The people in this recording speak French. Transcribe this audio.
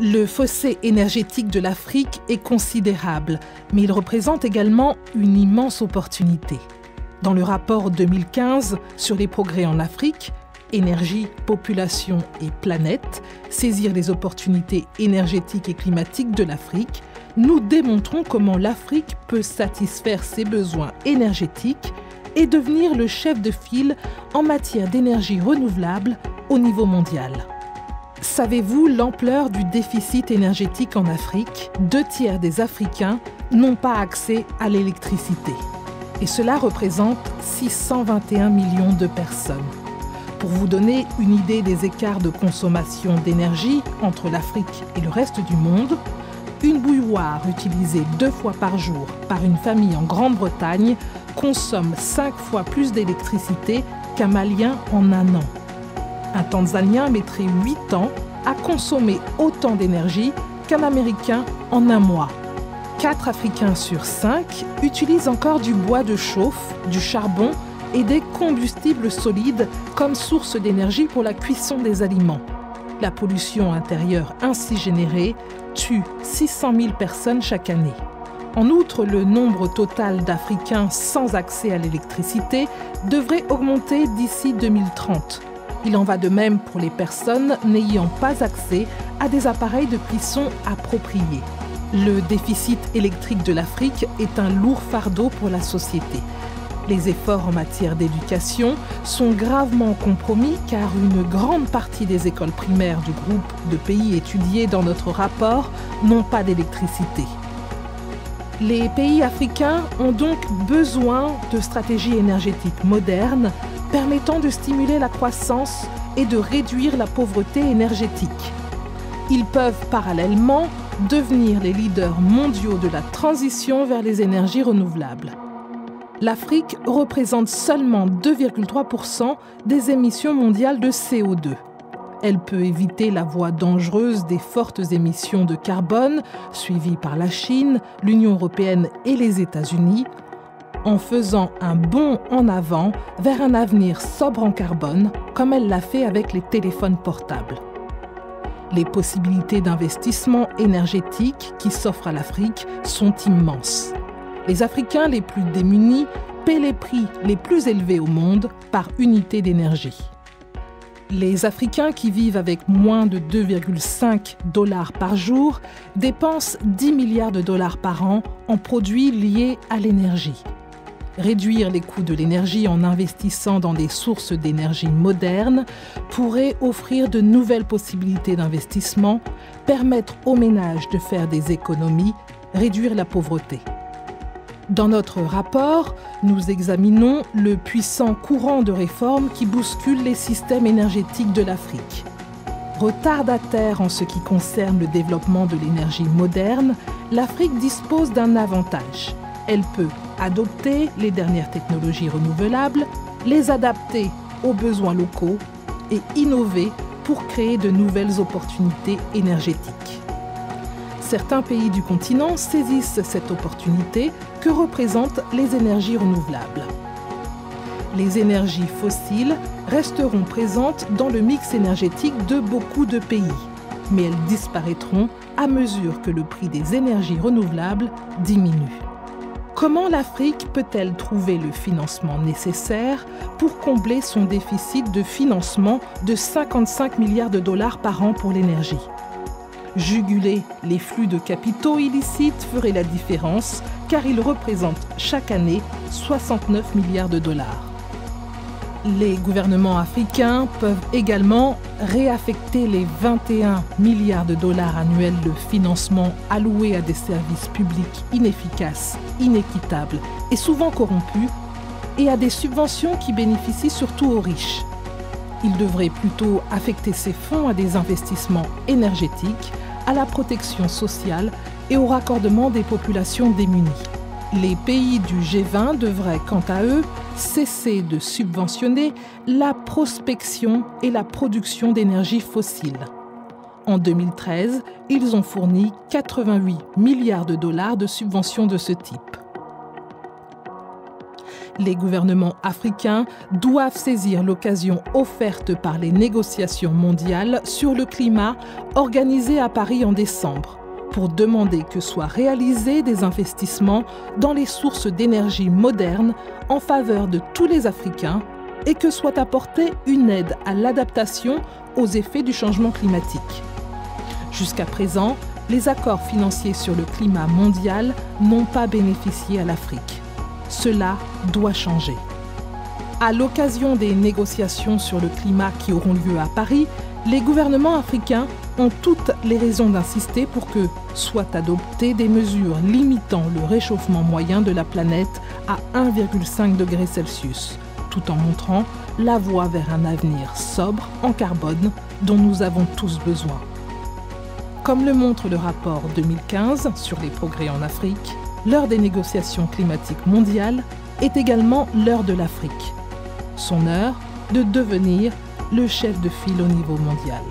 Le fossé énergétique de l'Afrique est considérable, mais il représente également une immense opportunité. Dans le rapport 2015 sur les progrès en Afrique, énergie, population et planète, saisir les opportunités énergétiques et climatiques de l'Afrique, nous démontrons comment l'Afrique peut satisfaire ses besoins énergétiques et devenir le chef de file en matière d'énergie renouvelable au niveau mondial. Savez-vous l'ampleur du déficit énergétique en Afrique ? 2/3 des Africains n'ont pas accès à l'électricité. Et cela représente 621 millions de personnes. Pour vous donner une idée des écarts de consommation d'énergie entre l'Afrique et le reste du monde, une bouilloire utilisée 2 fois par jour par une famille en Grande-Bretagne consomme 5 fois plus d'électricité qu'un Malien en un an. Un Tanzanien mettrait 8 ans à consommer autant d'énergie qu'un Américain en un mois. 4 Africains sur 5 utilisent encore du bois de chauffe, du charbon et des combustibles solides comme source d'énergie pour la cuisson des aliments. La pollution intérieure ainsi générée tue 600 000 personnes chaque année. En outre, le nombre total d'Africains sans accès à l'électricité devrait augmenter d'ici 2030. Il en va de même pour les personnes n'ayant pas accès à des appareils de cuisson appropriés. Le déficit électrique de l'Afrique est un lourd fardeau pour la société. Les efforts en matière d'éducation sont gravement compromis car une grande partie des écoles primaires du groupe de pays étudiés dans notre rapport n'ont pas d'électricité. Les pays africains ont donc besoin de stratégies énergétiques modernes permettant de stimuler la croissance et de réduire la pauvreté énergétique. Ils peuvent parallèlement devenir les leaders mondiaux de la transition vers les énergies renouvelables. L'Afrique représente seulement 2,3% des émissions mondiales de CO2. Elle peut éviter la voie dangereuse des fortes émissions de carbone, suivies par la Chine, l'Union européenne et les États-Unis, en faisant un bond en avant vers un avenir sobre en carbone, comme elle l'a fait avec les téléphones portables. Les possibilités d'investissement énergétique qui s'offrent à l'Afrique sont immenses. Les Africains les plus démunis paient les prix les plus élevés au monde par unité d'énergie. Les Africains qui vivent avec moins de 2,5 $ par jour dépensent 10 milliards de dollars par an en produits liés à l'énergie. Réduire les coûts de l'énergie en investissant dans des sources d'énergie modernes pourrait offrir de nouvelles possibilités d'investissement, permettre aux ménages de faire des économies, réduire la pauvreté. Dans notre rapport, nous examinons le puissant courant de réforme qui bouscule les systèmes énergétiques de l'Afrique. Retardataire en ce qui concerne le développement de l'énergie moderne, l'Afrique dispose d'un avantage. Elle peut adopter les dernières technologies renouvelables, les adapter aux besoins locaux et innover pour créer de nouvelles opportunités énergétiques. Certains pays du continent saisissent cette opportunité que représentent les énergies renouvelables. Les énergies fossiles resteront présentes dans le mix énergétique de beaucoup de pays, mais elles disparaîtront à mesure que le prix des énergies renouvelables diminue. Comment l'Afrique peut-elle trouver le financement nécessaire pour combler son déficit de financement de 55 milliards de dollars par an pour l'énergie ? Juguler les flux de capitaux illicites ferait la différence car ils représentent chaque année 69 milliards de dollars. Les gouvernements africains peuvent également réaffecter les 21 milliards de dollars annuels de financement alloués à des services publics inefficaces, inéquitables et souvent corrompus, et à des subventions qui bénéficient surtout aux riches. Ils devraient plutôt affecter ces fonds à des investissements énergétiques, à la protection sociale et au raccordement des populations démunies. Les pays du G20 devraient, quant à eux, cesser de subventionner la prospection et la production d'énergie fossile. En 2013, ils ont fourni 88 milliards de dollars de subventions de ce type. Les gouvernements africains doivent saisir l'occasion offerte par les négociations mondiales sur le climat organisées à Paris en décembre pour demander que soient réalisés des investissements dans les sources d'énergie modernes en faveur de tous les Africains et que soit apportée une aide à l'adaptation aux effets du changement climatique. Jusqu'à présent, les accords financiers sur le climat mondial n'ont pas bénéficié à l'Afrique. Cela doit changer. À l'occasion des négociations sur le climat qui auront lieu à Paris, les gouvernements africains ont toutes les raisons d'insister pour que soient adoptées des mesures limitant le réchauffement moyen de la planète à 1,5 degré Celsius, tout en montrant la voie vers un avenir sobre en carbone dont nous avons tous besoin. Comme le montre le rapport 2015 sur les progrès en Afrique, l'heure des négociations climatiques mondiales est également l'heure de l'Afrique. Son heure de devenir le chef de file au niveau mondial.